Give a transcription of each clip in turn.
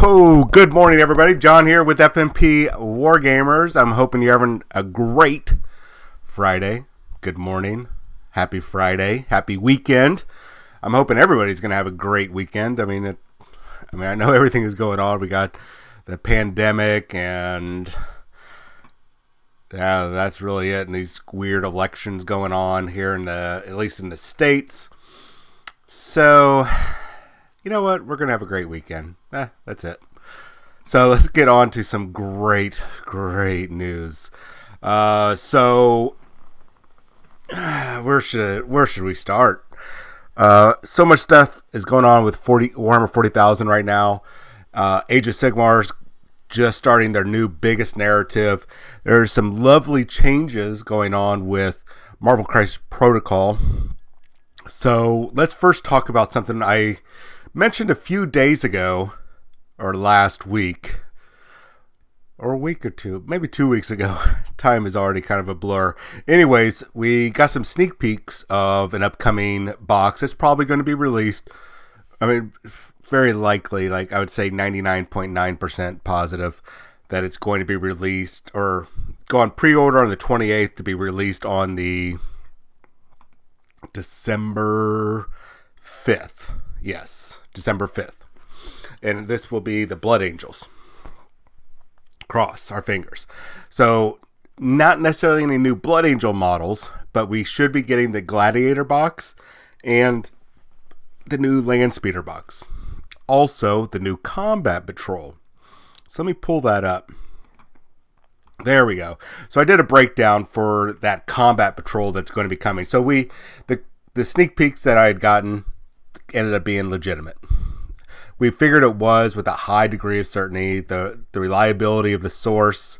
Ho, good morning, everybody. John here with FNP Wargamers. I'm hoping you're having a great Friday. Good morning. Happy Friday. Happy weekend. I'm hoping everybody's going to have a great weekend. I know everything is going on. We got the pandemic, and yeah, that's really it. And these weird elections going on here at least in the States. So, you know what? We're going to have a great weekend. That's it. So let's get on to some great news. Where should we start? So much stuff is going on with Warhammer 40,000 right now. Age of Sigmar's just starting their new biggest narrative. There's some lovely changes going on with Marvel Crisis Protocol. So let's first talk about something I mentioned a few days ago, or last week, or a week or two, maybe 2 weeks ago. Time is already kind of a blur. Anyways, we got some sneak peeks of an upcoming box that's probably going to be released. Very likely, I would say 99.9% positive that it's going to be released, or go on pre-order on the 28th to be released on the December 5th. Yes, December 5th. And this will be the Blood Angels. Cross our fingers. So, not necessarily any new Blood Angel models, but we should be getting the Gladiator box and the new Land Speeder box. Also, the new Combat Patrol. So let me pull that up. There we go. So I did a breakdown for that Combat Patrol that's going to be coming. So the sneak peeks that I had gotten ended up being legitimate. We figured it was with a high degree of certainty. The reliability of the source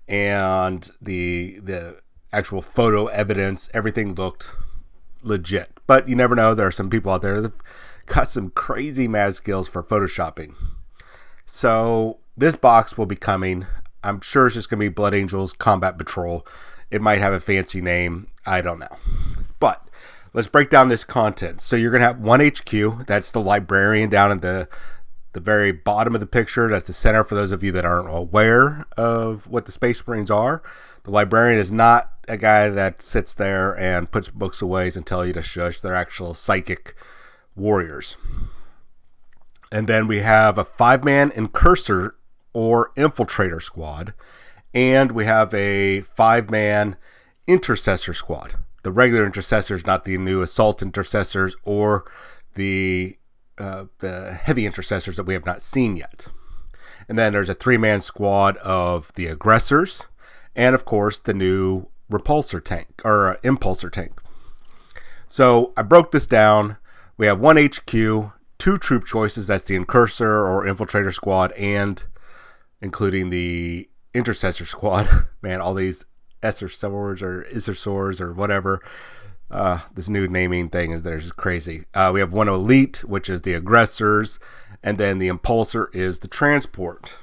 and the actual photo evidence, everything looked legit. But you never know. There are some people out there that got some crazy mad skills for photoshopping. So this box will be coming. I'm sure it's just going to be Blood Angels Combat Patrol. It might have a fancy name. I don't know. But let's break down this content. So you're going to have one HQ. That's the librarian down at the very bottom of the picture. That's the center for those of you that aren't aware of what the Space Marines are. The librarian is not a guy that sits there and puts books away and tell you to shush. They're actual psychic warriors. And then we have a 5-man Incursor or Infiltrator squad. And we have a 5-man Intercessor squad. The regular Intercessors, not the new Assault Intercessors or the heavy Intercessors that we have not seen yet. And then there's a 3-man squad of the Aggressors. And of course, the new Repulsor tank, or Impulsor tank. So I broke this down. We have one HQ, 2 troop choices. That's the Incursor or Infiltrator squad, and including the Intercessor squad. Man, all these Essersors or Issersors or whatever. This new naming thing is just crazy. We have one Elite, which is the Aggressors, and then the Impulsor is the Transport.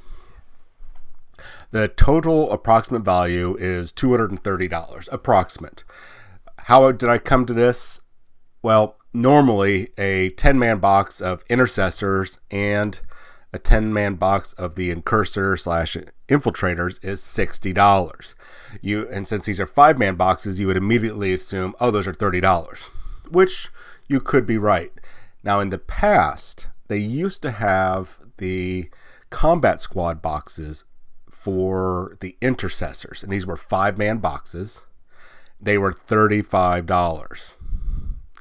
The total approximate value is $230. Approximate. How did I come to this? Well, normally a 10-man box of Intercessors and a 10-man box of the Incursor / Infiltrators is $60. And since these are 5-man boxes, you would immediately assume, those are $30, which you could be right. Now, in the past, they used to have the Combat Squad boxes for the Intercessors, and these were 5-man boxes. They were $35.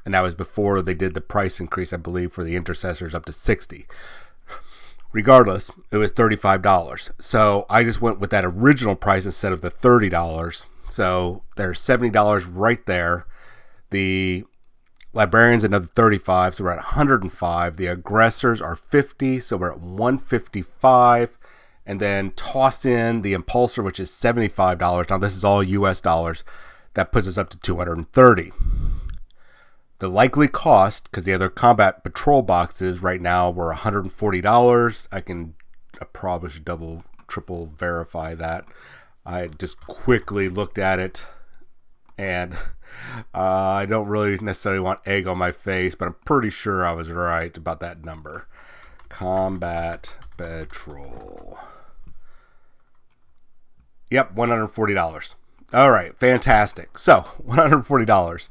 And that was before they did the price increase, I believe, for the Intercessors up to $60. Regardless, it was $35. So I just went with that original price instead of the $30. So there's $70 right there. The Librarians another $35, so we're at $105. The Aggressors are $50, so we're at $155. And then toss in the Impulsor, which is $75. Now this is all US dollars. That puts us up to $230. The likely cost, because the other Combat Patrol boxes right now were $140. I probably should triple verify that. I just quickly looked at it, and I don't really necessarily want egg on my face, but I'm pretty sure I was right about that number. Combat Patrol. Yep, $140. All right, fantastic. So, $140.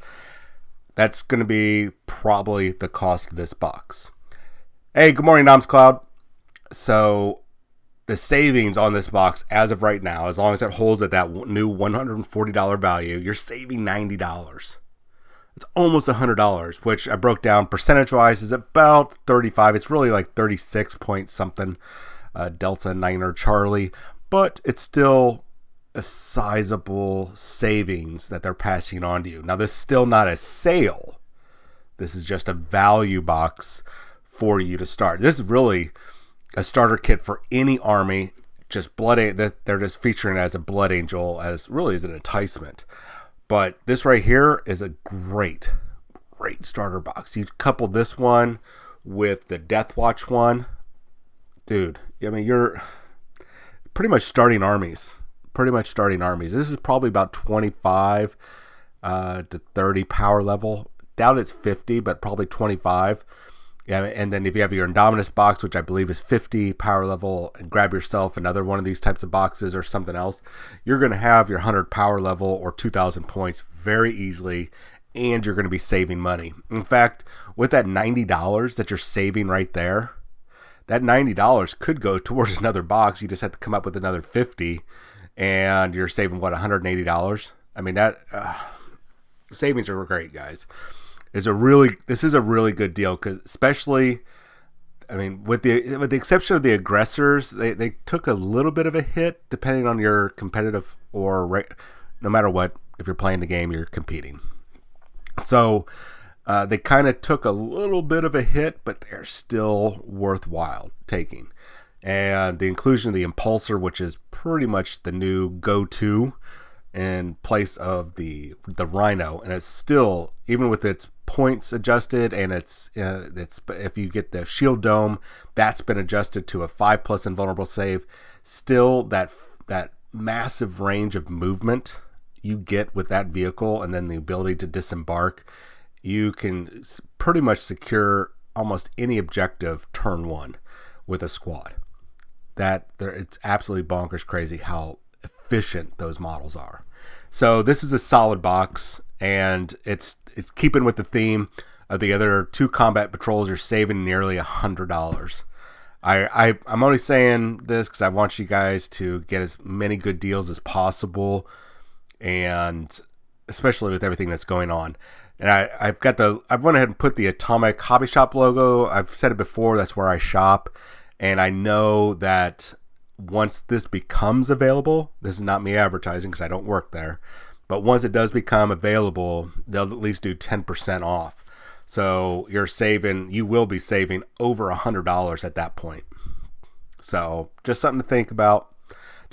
That's going to be probably the cost of this box. Hey, good morning, Noms Cloud. So, the savings on this box as of right now, as long as it holds at that new $140 value, you're saving $90. It's almost $100, which I broke down percentage-wise is about 35. It's really like 36 point something, Delta, Niner, Charlie, but it's still a sizable savings that they're passing on to you. Now, this is still not a sale. This is just a value box for you to start. This is really a starter kit for any army. Just they're just featuring it as a Blood Angel as really as an enticement. But this right here is a great starter box. You couple this one with the Death Watch one, dude. I mean, you're pretty much starting armies. This is probably about 25 to 30 power level. Doubt it's 50, but probably 25. Yeah, and then if you have your Indominus box, which I believe is 50 power level, and grab yourself another one of these types of boxes or something else, you're going to have your 100 power level or 2,000 points very easily, and you're going to be saving money. In fact, with that $90 that you're saving right there, that $90 could go towards another box. You just have to come up with another 50, and you're saving, what, $180? I mean, that savings are great, guys. This is a really good deal, because especially, I mean, with the exception of the aggressors, they took a little bit of a hit depending on your competitive or no matter what, if you're playing the game, you're competing. So they kind of took a little bit of a hit, but they're still worthwhile taking. And the inclusion of the Impulsor, which is pretty much the new go-to in place of the Rhino, and it's still, even with its points adjusted, and it's if you get the Shield Dome, that's been adjusted to a 5+ invulnerable save. Still, that massive range of movement you get with that vehicle, and then the ability to disembark, you can pretty much secure almost any objective turn one with a squad. It's absolutely bonkers crazy how efficient those models are. So this is a solid box, and it's keeping with the theme of the other two combat patrols. You're saving nearly $100. I'm only saying this because I want you guys to get as many good deals as possible, and especially with everything that's going on. And I went ahead and put the Atomic Hobby Shop logo. I've said it before, that's where I shop. And I know that once this becomes available, this is not me advertising because I don't work there, but once it does become available, they'll at least do 10% off. So you will be saving over $100 at that point. So just something to think about.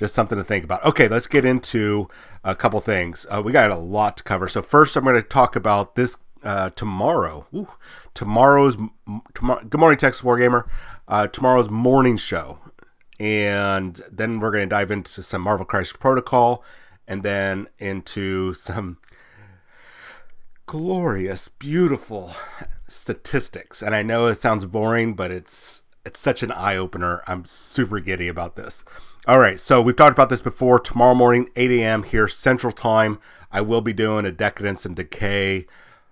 Okay, let's get into a couple things. We got a lot to cover. So first, I'm going to talk about this tomorrow. Good morning, Texas Wargamer. Tomorrow's morning show. And then we're going to dive into some Marvel Crisis Protocol, and then into some glorious, beautiful statistics. And I know it sounds boring, but it's such an eye-opener. I'm super giddy about this. All right, so we've talked about this before. Tomorrow morning, 8 a.m. here, Central Time, I will be doing a Decadence and Decay,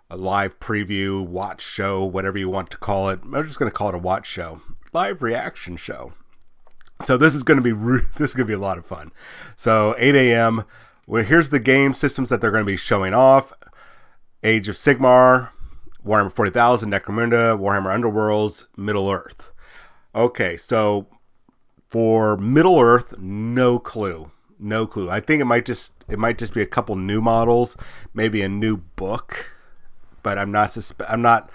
a live preview, watch show, whatever you want to call it. I'm just going to call it a watch show, live reaction show. So this is going to be a lot of fun. So 8 a.m. Here's the game systems that they're going to be showing off: Age of Sigmar, Warhammer 40,000, Necromunda, Warhammer Underworlds, Middle Earth. Okay, so for Middle Earth, no clue. I think it might just be a couple new models, maybe a new book, but I'm not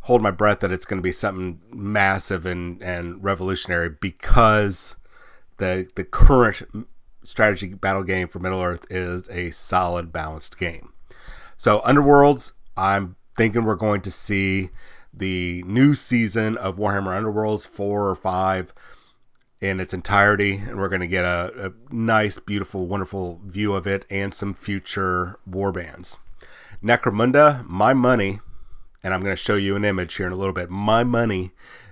holding my breath that it's going to be something massive and revolutionary, because the current strategy battle game for Middle Earth is a solid, balanced game. So Underworlds, I'm thinking we're going to see the new season of Warhammer Underworlds 4 or 5 in its entirety, and we're going to get a nice, beautiful, wonderful view of it and some future warbands. Necromunda, my money, and I'm going to show you an image here in a little bit, my money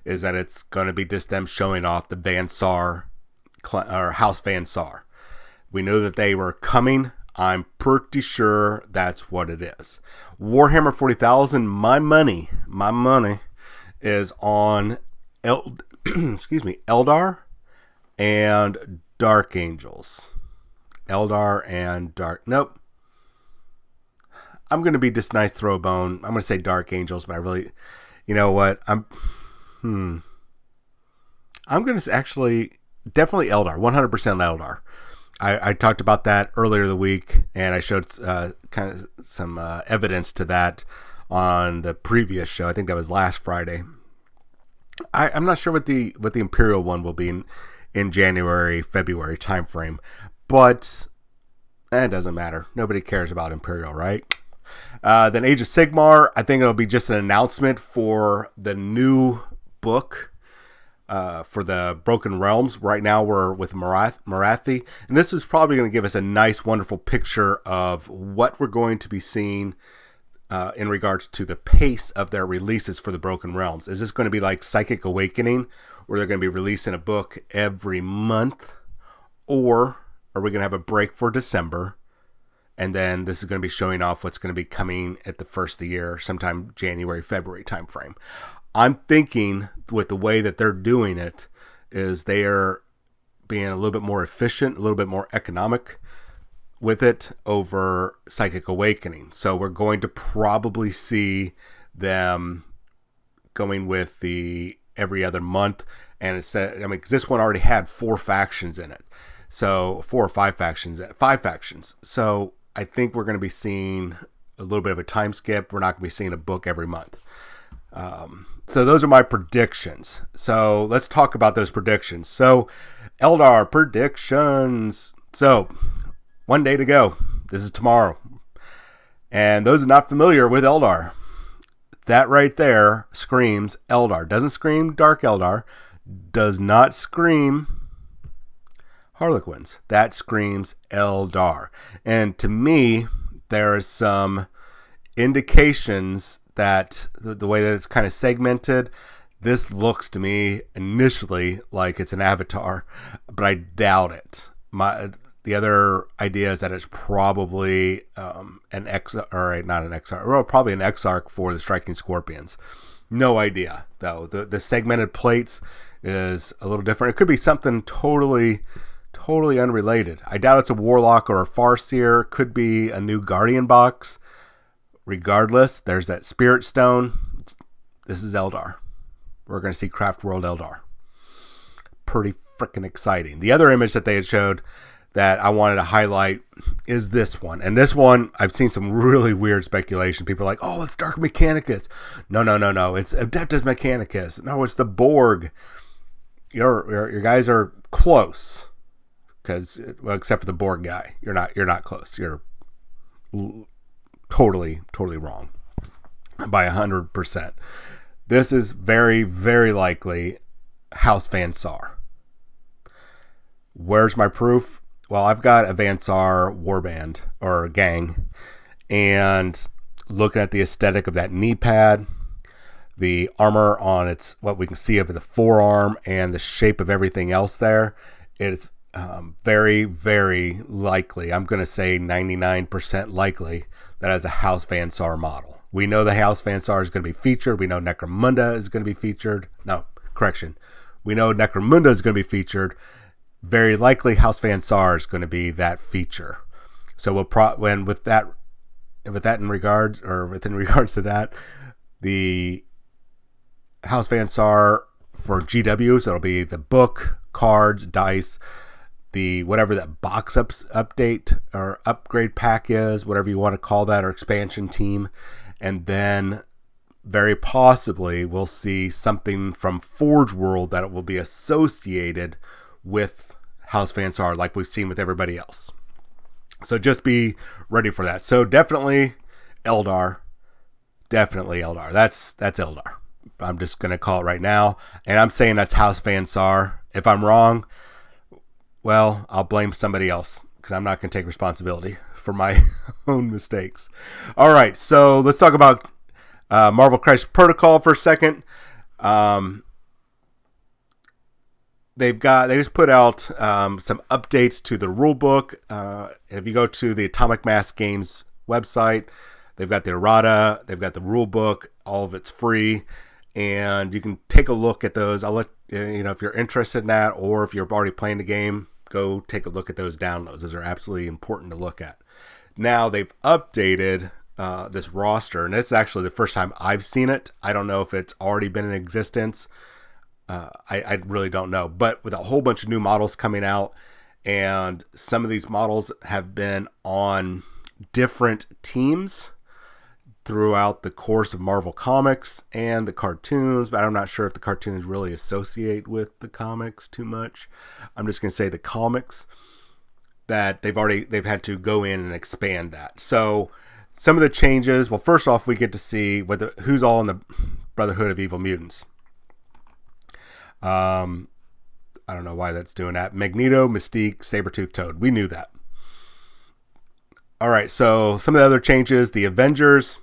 is that it's going to be just them showing off the Van Sar, or House Van Sar. We know that they were coming. I'm pretty sure that's what it is. Warhammer 40,000, my money is on Eldar and Dark Angels. Nope. I'm going to be just nice throw a bone. I'm going to say Dark Angels, but I really, you know what? I'm going to actually, definitely Eldar, 100% Eldar. I talked about that earlier the week, and I showed kind of some evidence to that on the previous show. I think that was last Friday. I'm not sure what the Imperial one will be in January, February timeframe, but it doesn't matter. Nobody cares about Imperial, right? Then Age of Sigmar, I think it'll be just an announcement for the new book. For the Broken Realms. Right now we're with Marathi, and this is probably going to give us a nice, wonderful picture of what we're going to be seeing in regards to the pace of their releases for the Broken Realms. Is this going to be like Psychic Awakening, where they're going to be releasing a book every month, or are we going to have a break for December, and then this is going to be showing off what's going to be coming at the first of the year, sometime January, February timeframe? I'm thinking with the way that they're doing it is they are being a little bit more efficient, a little bit more economic with it over Psychic Awakening. So we're going to probably see them going with the every other month. And it's, because this one already had 4 factions in it. So 4 or 5 factions, 5 factions. So I think we're going to be seeing a little bit of a time skip. We're not going to be seeing a book every month. So those are my predictions. So let's talk about those predictions. So Eldar predictions. So 1 day to go. This is tomorrow. And those not familiar with Eldar, that right there screams Eldar. Doesn't scream Dark Eldar. Does not scream Harlequins. That screams Eldar. And to me, there is some indications that the way that it's kind of segmented, this looks to me initially like it's an avatar, but I doubt it. The other idea is that it's probably probably an Exarch for the Striking Scorpions. No idea though. The segmented plates is a little different. It could be something totally unrelated. I doubt it's a Warlock or a Farseer. Could be a new Guardian box. Regardless, there's that Spirit Stone. This is Eldar. We're going to see Craft World Eldar. Pretty freaking exciting. The other image that they had showed that I wanted to highlight is this one. And this one, I've seen some really weird speculation. People are like, oh, it's Dark Mechanicus. No. It's Adeptus Mechanicus. No, it's the Borg. Your guys are close. Because, well, except for the Borg guy. You're not close. You're totally wrong by 100%. This is very, very likely House Van Sar. Where's my proof? Well, I've got a Van Sar warband or gang, and looking at the aesthetic of that knee pad, the armor on its, what we can see of the forearm, and the shape of everything else there, it's very, very likely, I'm going to say 99% likely, that as a House Van Sar model. We know the House Van Sar is going to be featured. We know Necromunda is going to be featured. No, correction. We know Necromunda is going to be featured. Very likely House Van Sar is going to be that feature. So within regards to that, the House Van Sar for GWs, it'll be the book, cards, dice, the whatever that box update or upgrade pack is, whatever you want to call that, or expansion team. And then very possibly we'll see something from Forge World that it will be associated with House Van Sar, like we've seen with everybody else. So just be ready for that. So definitely Eldar. That's Eldar. I'm just going to call it right now. And I'm saying that's House Van Sar. If I'm wrong, well, I'll blame somebody else, because I'm not going to take responsibility for my own mistakes. All right, so let's talk about Marvel Crisis Protocol for a second. they just put out some updates to the rule book. If you go to the Atomic Mass Games website, they've got the errata, they've got the rule book, all of it's free, and you can take a look at those. I'll let you know if you're interested in that, or if you're already playing the game, go take a look at those downloads. Those are absolutely important to look at. Now they've updated this roster, and this is actually the first time I've seen it. I don't know if it's already been in existence. I really don't know. But with a whole bunch of new models coming out, and some of these models have been on different teams throughout the course of Marvel Comics and the cartoons, but I'm not sure if the cartoons really associate with the comics too much. I'm just going to say the comics, that they've had to go in and expand that. So some of the changes, well, first off, we get to see who's all in the Brotherhood of Evil Mutants. I don't know why that's doing that. Magneto, Mystique, Sabretooth, Toad. We knew that. All right, so some of the other changes, the Avengers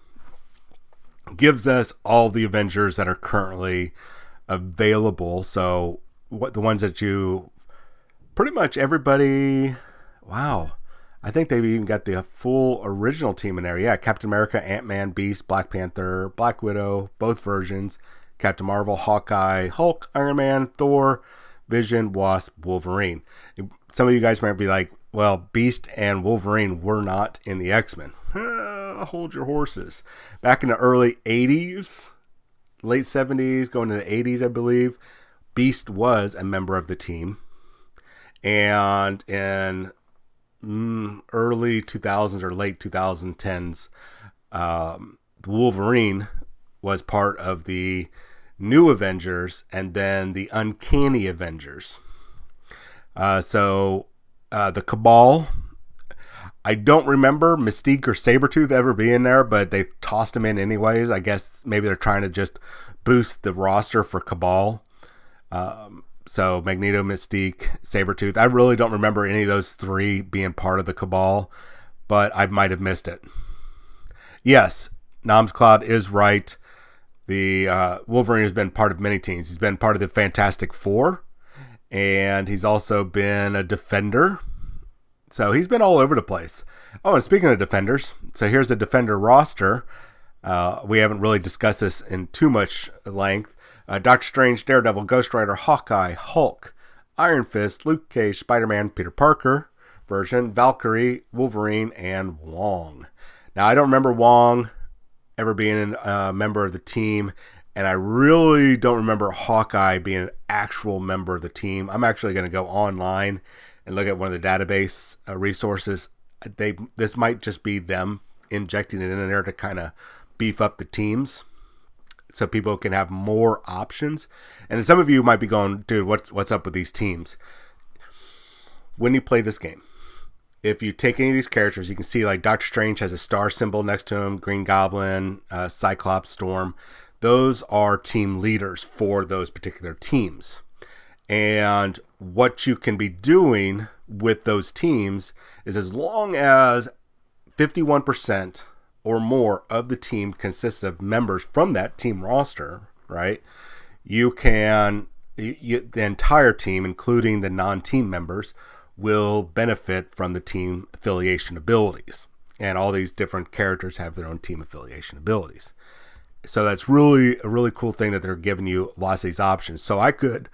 gives us all the Avengers that are currently available. So the ones that you pretty much everybody, wow. I think they've even got the full original team in there. Yeah, Captain America, Ant-Man, Beast, Black Panther, Black Widow, both versions. Captain Marvel, Hawkeye, Hulk, Iron Man, Thor, Vision, Wasp, Wolverine. Some of you guys might be like, well, Beast and Wolverine were not in the X-Men. Hold your horses. Back in the early 80s, late 70s, going into the 80s, I believe, Beast was a member of the team. And in early 2000s or late 2010s, Wolverine was part of the New Avengers and then the Uncanny Avengers. So the Cabal, I don't remember Mystique or Sabretooth ever being there, but they tossed them in anyways. I guess maybe they're trying to just boost the roster for Cabal. So Magneto, Mystique, Sabretooth. I really don't remember any of those three being part of the Cabal, but I might have missed it. Yes, Namscloud is right. The Wolverine has been part of many teams. He's been part of the Fantastic Four, and he's also been a Defender. So he's been all over the place. Oh, and speaking of Defenders, so here's the Defender roster. We haven't really discussed this in too much length. Doctor Strange, Daredevil, Ghost Rider, Hawkeye, Hulk, Iron Fist, Luke Cage, Spider-Man, Peter Parker version, Valkyrie, Wolverine, and Wong. Now, I don't remember Wong ever being a member of the team, and I really don't remember Hawkeye being an actual member of the team. I'm actually going to go online and look at one of the database resources. This might just be them injecting it in there to kind of beef up the teams so people can have more options. And some of you might be going, dude, what's up with these teams? When you play this game, if you take any of these characters, you can see like Doctor Strange has a star symbol next to him, Green Goblin, Cyclops, Storm. Those are team leaders for those particular teams. And what you can be doing with those teams is, as long as 51% or more of the team consists of members from that team roster, right? You can, the entire team, including the non-team members, will benefit from the team affiliation abilities. And all these different characters have their own team affiliation abilities. So that's really a really cool thing that they're giving you lots of these options. So I could,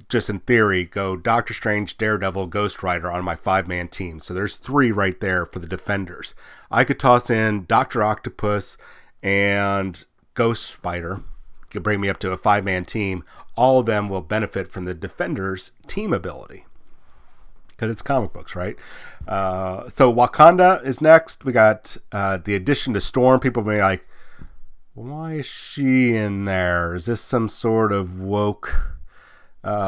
just in theory, go Doctor Strange, Daredevil, Ghost Rider on my 5-man team. So there's 3 right there for the Defenders. I could toss in Dr. Octopus and Ghost Spider. Could bring me up to a 5-man team. All of them will benefit from the Defenders team ability, because it's comic books, right? So Wakanda is next. We got the addition to Storm. People may be like, why is she in there? Is this some sort of woke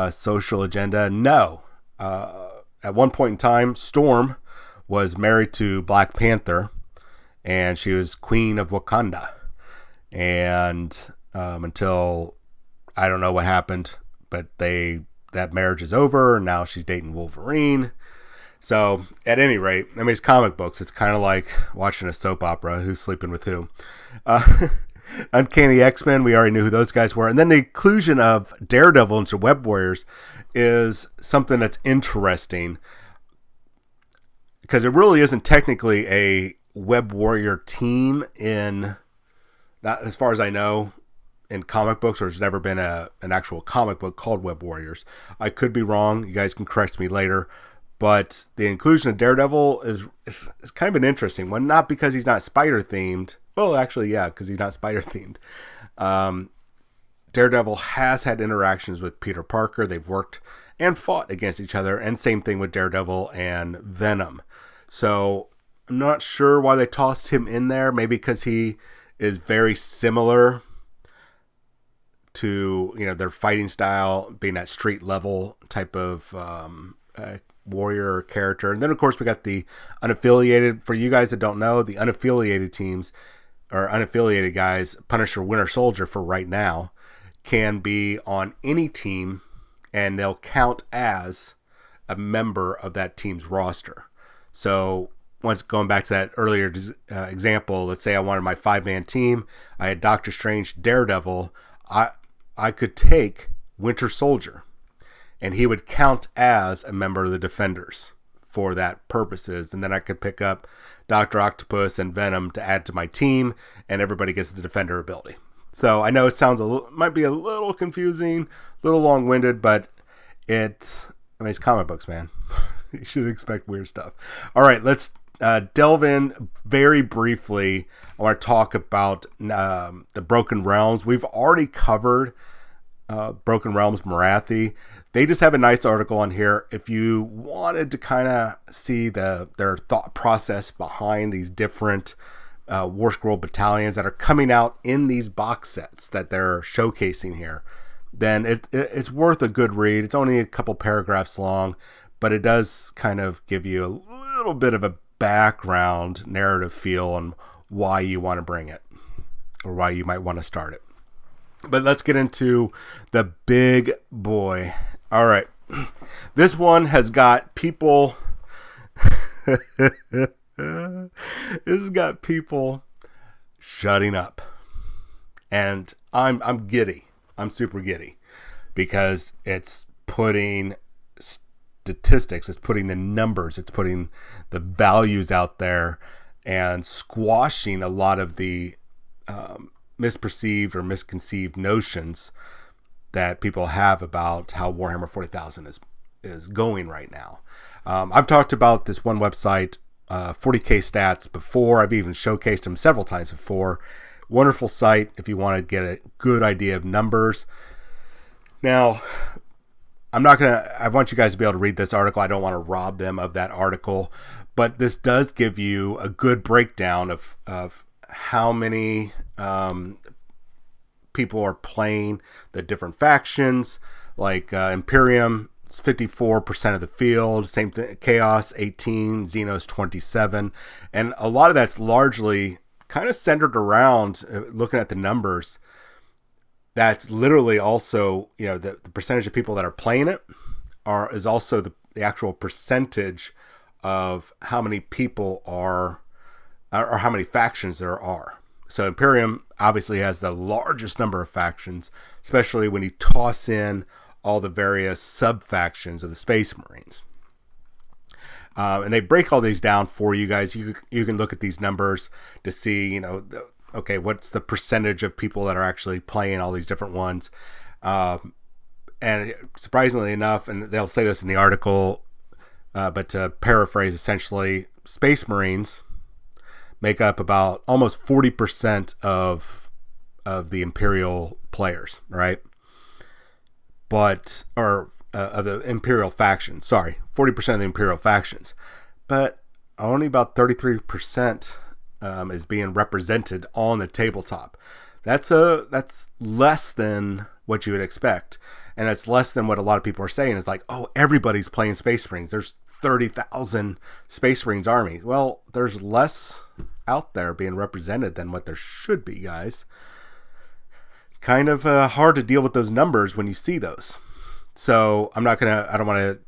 social agenda? No. At one point in time, Storm was married to Black Panther, and she was Queen of Wakanda. And until, I don't know what happened, but that marriage is over, and now she's dating Wolverine. So, at any rate, I mean, it's comic books. It's kind of like watching a soap opera. Who's sleeping with who? Uncanny X-Men, we already knew who those guys were. And then the inclusion of Daredevil into Web Warriors is something that's interesting, because it really isn't technically a Web Warrior team in, not as far as I know, in comic books, or there's never been an actual comic book called Web Warriors. I could be wrong. You guys can correct me later. But the inclusion of Daredevil is kind of an interesting one. Not because he's not Spider-themed. Well, actually, yeah, because he's not Spider-themed. Daredevil has had interactions with Peter Parker. They've worked and fought against each other. And same thing with Daredevil and Venom. So I'm not sure why they tossed him in there. Maybe because he is very similar to, their fighting style, being that street level type of warrior character. And then, of course, we got the unaffiliated. For you guys that don't know, the unaffiliated teams, or unaffiliated guys, Punisher, Winter Soldier for right now, can be on any team, and they'll count as a member of that team's roster. So once going back to that earlier example, let's say I wanted my 5-man team. I had Doctor Strange, Daredevil. I could take Winter Soldier, and he would count as a member of the Defenders for that purposes. And then I could pick up Dr. Octopus and Venom to add to my team, and everybody gets the Defender ability. So I know it might be a little confusing, a little long-winded, but it's comic books, man. You should expect weird stuff. All right, let's delve in very briefly. I want to talk about the Broken Realms. We've already covered Broken Realms Marathi. They just have a nice article on here. If you wanted to kind of see their thought process behind these different War Scroll battalions that are coming out in these box sets that they're showcasing here, then it's worth a good read. It's only a couple paragraphs long, but it does kind of give you a little bit of a background narrative feel on why you want to bring it, or why you might want to start it. But let's get into the big boy. All right. This one has got people this has got people shutting up. And I'm giddy. I'm super giddy, because it's putting statistics, it's putting the numbers, it's putting the values out there, and squashing a lot of the misperceived or misconceived notions that people have about how Warhammer 40,000 is going right now. I've talked about this one website, 40K Stats, before. I've even showcased them several times before. Wonderful site if you want to get a good idea of numbers. Now, I want you guys to be able to read this article. I don't want to rob them of that article, but this does give you a good breakdown of how many people are playing the different factions. Like Imperium, it's 54% of the field. Same thing, Chaos 18, Xenos 27, and a lot of that's largely kind of centered around looking at the numbers. That's literally also, the percentage of people that are playing it is also the actual percentage of how many people are, or how many factions there are. So Imperium obviously has the largest number of factions, especially when you toss in all the various sub-factions of the Space Marines. And they break all these down for you guys. You can look at these numbers to see, okay, what's the percentage of people that are actually playing all these different ones. And surprisingly enough, and they'll say this in the article, but to paraphrase, essentially, Space Marines make up about almost 40% of the Imperial players, right? But, of the Imperial factions. Sorry, 40% of the Imperial factions. But only about 33% is being represented on the tabletop. That's less than what you would expect. And it's less than what a lot of people are saying. It's like, oh, everybody's playing Space Marines. There's 30,000 Space Marines army. Well, there's less out there being represented than what there should be, guys. Kind of hard to deal with those numbers when you see those. So I don't want to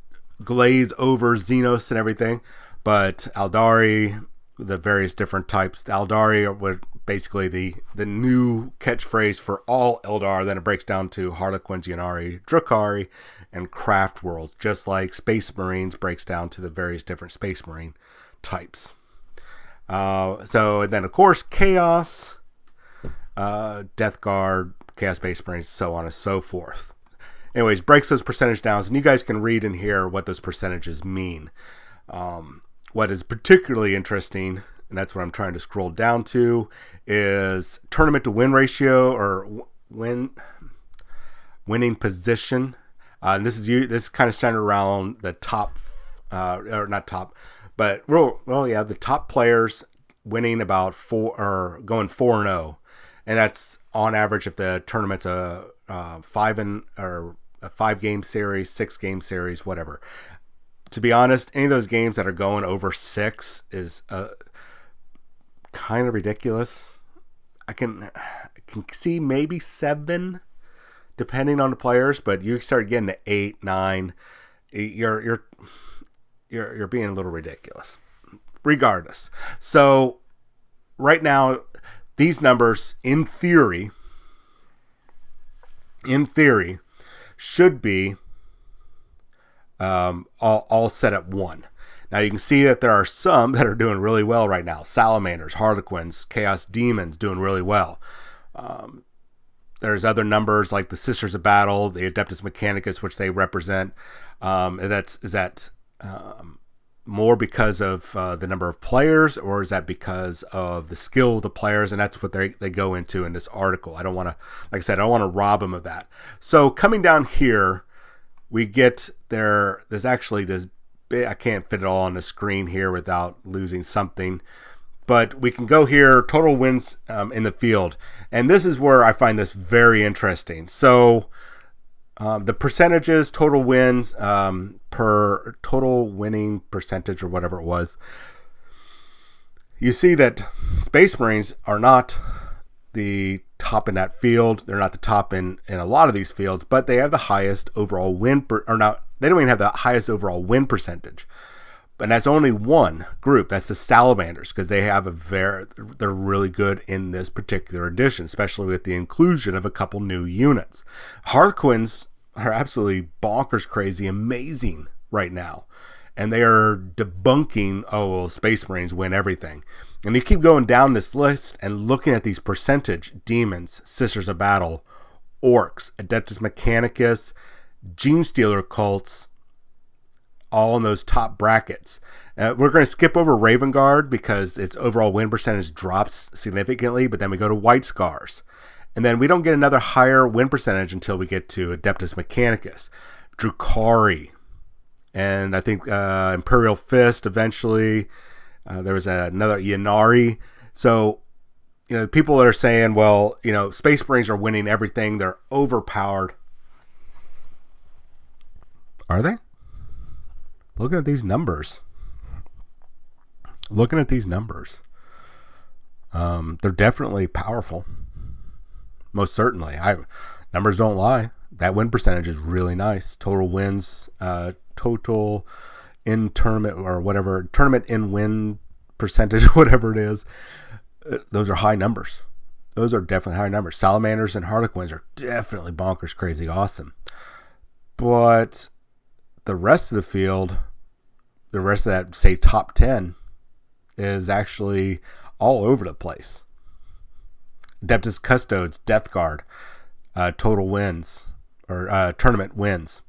glaze over Xenos and everything, but Eldari, the various different types. The Eldari are basically the new catchphrase for all Eldar. Then it breaks down to Harlequins, Ynnari, Drukhari, and Craft Worlds, just like Space Marines breaks down to the various different Space Marine types. And then of course Chaos, Death Guard, Chaos Space Marines, so on and so forth. Anyways, breaks those percentage down, and you guys can read in here what those percentages mean. What is particularly interesting, and that's what I'm trying to scroll down to, is tournament to win ratio, or winning position. And this is kind of centered around the top, or not top, but the top players winning about going 4-0, and that's on average if the tournament's a 5-game series, 6-game series, whatever. To be honest, any of those games that are going over 6 is kind of ridiculous. I can see maybe 7, depending on the players, but you start getting to 8, 9, you're being a little ridiculous. Regardless, so right now, these numbers, in theory, should be all set at 1. Now you can see that there are some that are doing really well right now. Salamanders, Harlequins, Chaos Demons doing really well. There's other numbers like the Sisters of Battle, the Adeptus Mechanicus, which they represent. Is that more because of the number of players, or is that because of the skill of the players? And that's what they go into in this article. I don't want to, like I said, I don't want to rob them of that. So coming down here, we get there's actually this bit, I can't fit it all on the screen here without losing something, but we can go here, total wins in the field. And this is where I find this very interesting. So the percentages, total wins per total winning percentage, or whatever it was, you see that Space Marines are not the top in that field. They're not the top in a lot of these fields, but they have the highest overall win, they don't even have the highest overall win percentage. But that's only one group. That's the Salamanders, because they have they're really good in this particular edition, especially with the inclusion of a couple new units. Harlequins are absolutely bonkers crazy, amazing right now. And they are debunking, Space Marines win everything. And you keep going down this list and looking at these percentage: Demons, Sisters of Battle, Orcs, Adeptus Mechanicus, Gene Stealer cults, all in those top brackets. We're going to skip over Raven Guard because its overall win percentage drops significantly, but then we go to White Scars. And then we don't get another higher win percentage until we get to Adeptus Mechanicus, Drukhari, and I think Imperial Fist eventually. There was another Ynnari. So, people that are saying, Space Marines are winning everything, they're overpowered. Are they? Looking at these numbers. They're definitely powerful. Most certainly. Numbers don't lie. That win percentage is really nice. Total wins, total in tournament, or whatever, tournament in win percentage, whatever it is. Those are high numbers. Those are definitely high numbers. Salamanders and Harlequins are definitely bonkers crazy awesome. But the rest of the field, the rest of that, say, top 10, is actually all over the place. Adeptus Custodes, Death Guard, total wins, or tournament wins,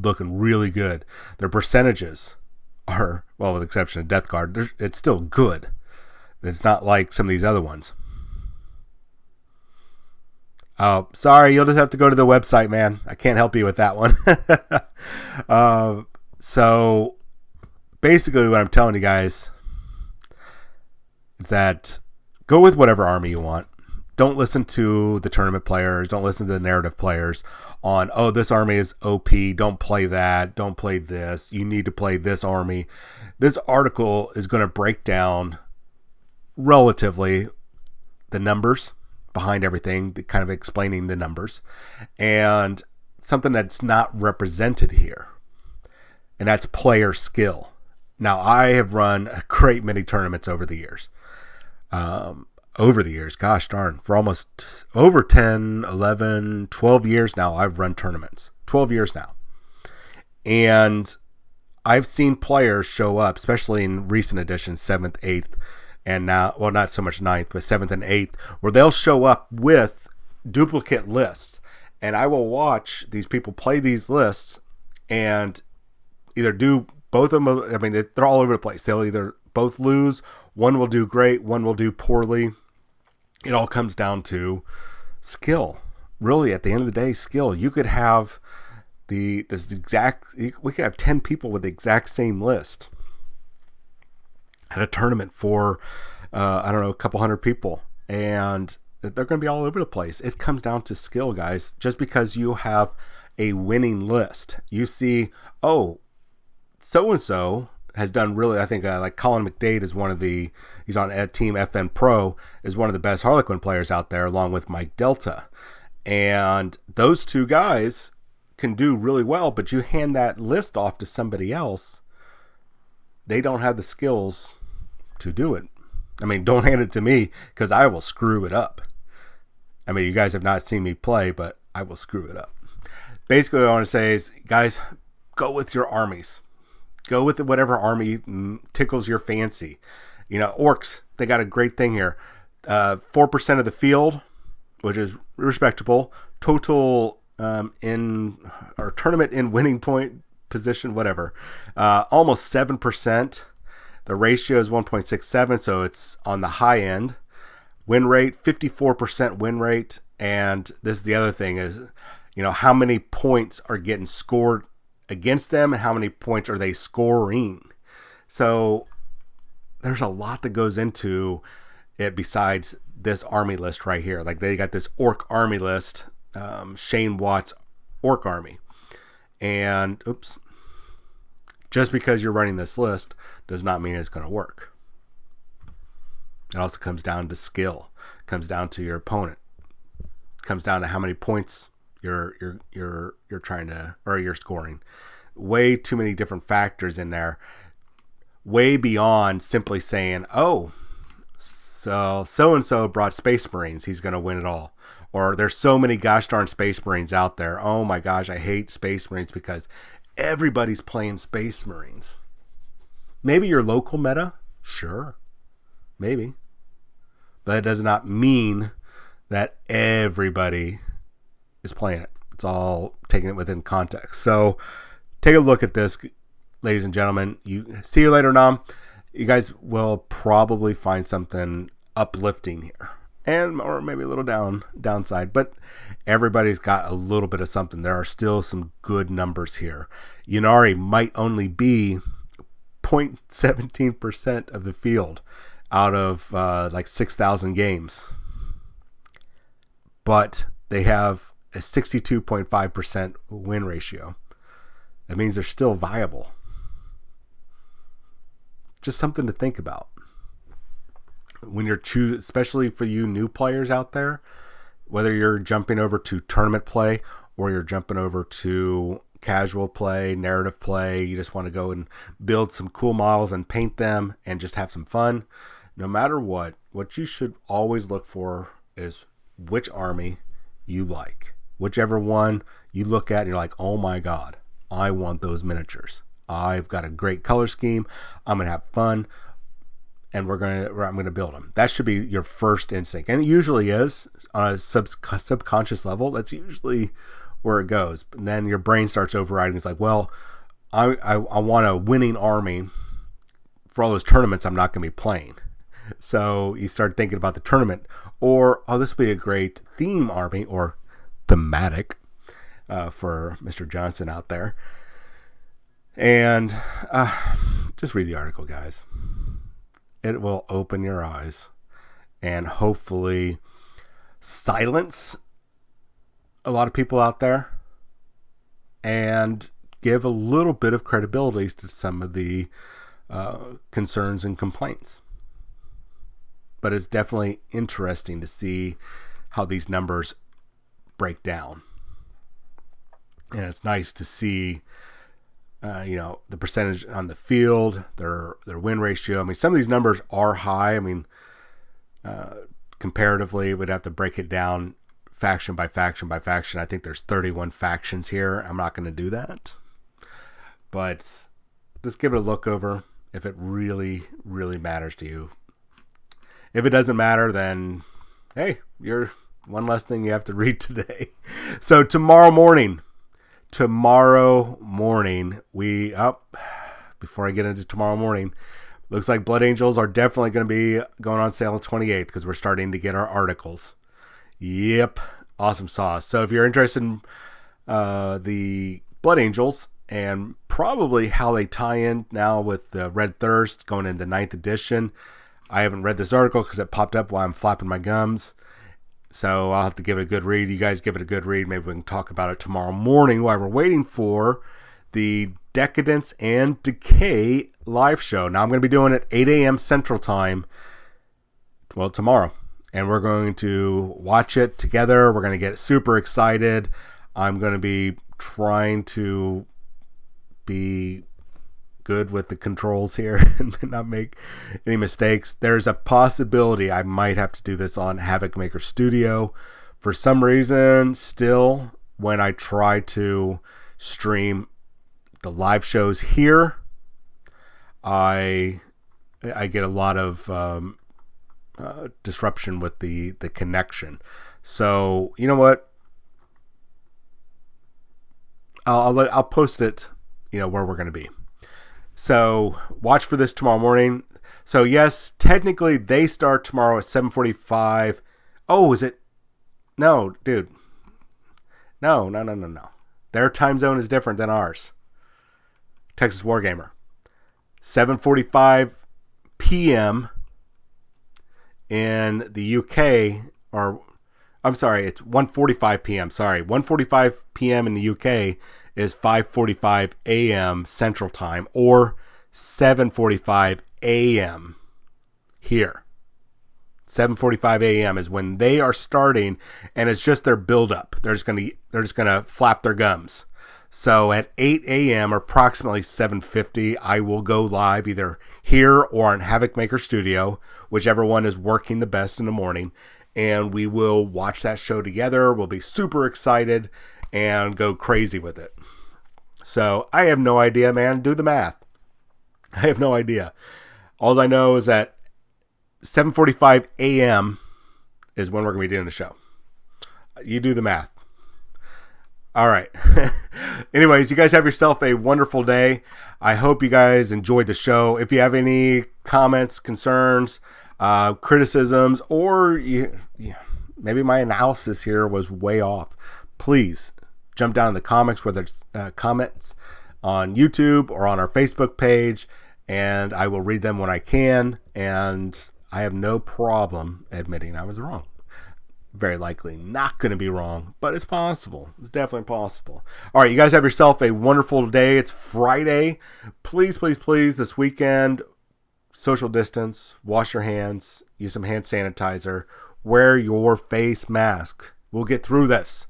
looking really good. Their percentages are, with the exception of Death Guard, it's still good. It's not like some of these other ones. Oh, sorry, you'll just have to go to the website, man. I can't help you with that one. So basically what I'm telling you guys is that go with whatever army you want. Don't listen to the tournament players. Don't listen to the narrative players on, this army is OP. Don't play that. Don't play this. You need to play this army. This article is going to break down relatively the numbers behind everything, kind of explaining the numbers, and something that's not represented here, and that's player skill. Now, I have run a great many tournaments over the years. Gosh darn, for almost over 10, 11, 12 years now, I've run tournaments. 12 years now. And I've seen players show up, especially in recent editions, 7th, 8th, and now, well, not so much 9th, but 7th and 8th, where they'll show up with duplicate lists. And I will watch these people play these lists and either do both of them. I mean, they're all over the place. They'll either both lose, one will do great, one will do poorly. It all comes down to skill. Really, at the end of the day, skill. You could have we could have 10 people with the exact same list at a tournament for, a couple hundred people. And they're going to be all over the place. It comes down to skill, guys. Just because you have a winning list, you see, oh, so-and-so has done really, I think, like Colin McDade is he's on Team FN Pro, is one of the best Harlequin players out there, along with Mike Delta. And those two guys can do really well, but you hand that list off to somebody else, they don't have the skills to do it. I mean, don't hand it to me, because I will screw it up. I mean, you guys have not seen me play, but I will screw it up. Basically, what I want to say is, guys, go with your armies. Go with whatever army tickles your fancy. You know, orcs, they got a great thing here. 4% of the field, which is respectable. Total tournament in winning point position, whatever. Almost 7%. The ratio is 1.67, so it's on the high end. Win rate, 54% win rate. And this is the other thing is, how many points are getting scored against them and how many points are they scoring. So there's a lot that goes into it besides this army list right here. Like they got this orc army list, Shane Watts orc army. And just because you're running this list does not mean it's going to work. It also comes down to skill. It comes down to your opponent. It comes down to how many points you're trying to, or you're scoring. Way too many different factors in there. Way beyond simply saying, oh, so-and-so brought Space Marines, he's going to win it all. Or there's so many gosh darn Space Marines out there. Oh my gosh, I hate Space Marines because everybody's playing Space Marines. Maybe your local meta? Sure. Maybe. But it does not mean that everybody is playing it. It's all taking it within context. So take a look at this, ladies and gentlemen. See you later, Nam. You guys will probably find something uplifting here, or maybe a little downside. But everybody's got a little bit of something. There are still some good numbers here. Ynnari might only be 0.17% of the field out of like 6,000 games, but they have a 62.5% win ratio. That means they're still viable. Just something to think about when you're especially for you new players out there, whether you're jumping over to tournament play or you're jumping over to casual play, narrative play. You just want to go and build some cool models and paint them and just have some fun. No matter what you should always look for is which army you like. Whichever one you look at and you're like, oh my God, I want those miniatures. I've got a great color scheme. I'm going to have fun. And I'm going to build them. That should be your first instinct. And it usually is on a subconscious level. That's usually where it goes. And then your brain starts overriding. It's like, well, I want a winning army for all those tournaments I'm not going to be playing. So you start thinking about the tournament. Or, oh, this would be a great theme army or thematic for Mr. Johnson out there. And just read the article, guys. It will open your eyes and hopefully silence a lot of people out there and give a little bit of credibility to some of the concerns and complaints. But it's definitely interesting to see how these numbers break down. And it's nice to see the percentage on the field, their win ratio. I mean, some of these numbers are high. I mean, comparatively, we'd have to break it down faction by faction by faction. I think there's 31 factions here. I'm not going to do that. But just give it a look over if it really, really matters to you. If it doesn't matter, then, hey, you're one less thing you have to read today. So tomorrow morning, before I get into tomorrow morning, looks like Blood Angels are definitely going to be going on sale on 28th because we're starting to get our articles. Yep. Awesome sauce. So if you're interested in the Blood Angels and probably how they tie in now with the Red Thirst going into 9th edition, I haven't read this article because it popped up while I'm flapping my gums. So I'll have to give it a good read. You guys give it a good read. Maybe we can talk about it tomorrow morning while we're waiting for the Decadence and Decay live show. Now I'm going to be doing it 8 a.m. Central Time, tomorrow. And we're going to watch it together. We're going to get super excited. I'm going to be trying to be good with the controls here and not make any mistakes. There's a possibility I might have to do this on Havoc Maker Studio. For some reason, still, when I try to stream the live shows here, I get a lot of disruption with the connection. So you know what? I'll post it, where we're going to be. So watch for this tomorrow morning. So yes, technically they start tomorrow at 7:45. Oh, is it? No, dude. No. Their time zone is different than ours. Texas Wargamer. 7:45 p.m. in the UK, or I'm sorry, it's 1:45 p.m. Sorry, 1:45 p.m. in the UK is 5:45 a.m. Central Time, or 7:45 a.m. here. 7:45 a.m. is when they are starting, and it's just their build-up. They're just gonna flap their gums. So at 8 a.m. or approximately 7:50, I will go live either here or on Havoc Maker Studio, whichever one is working the best in the morning, and we will watch that show together. We'll be super excited and go crazy with it. So I have no idea, man. Do the math. I have no idea. All I know is that 7:45 a.m. is when we're going to be doing the show. You do the math. All right. Anyways, you guys have yourself a wonderful day. I hope you guys enjoyed the show. If you have any comments, concerns, criticisms, or maybe my analysis here was way off, please jump down in the comments, whether it's comments on YouTube or on our Facebook page, and I will read them when I can. And I have no problem admitting I was wrong. Very likely not going to be wrong, but it's possible. It's definitely possible. All right, you guys have yourself a wonderful day. It's Friday. Please, please, please, this weekend, social distance, wash your hands, use some hand sanitizer, wear your face mask. We'll get through this.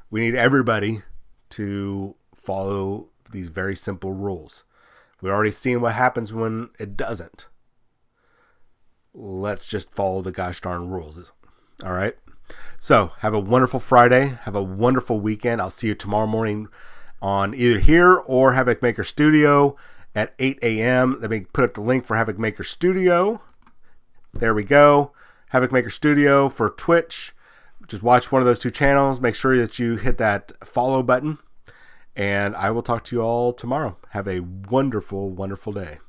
We need everybody to follow these very simple rules. We've already seen what happens when it doesn't. Let's just follow the gosh darn rules. All right? So, have a wonderful Friday. Have a wonderful weekend. I'll see you tomorrow morning on either here or Havoc Maker Studio at 8 a.m. Let me put up the link for Havoc Maker Studio. There we go. Havoc Maker Studio for Twitch. Just watch one of those two channels. Make sure that you hit that follow button. And I will talk to you all tomorrow. Have a wonderful, wonderful day.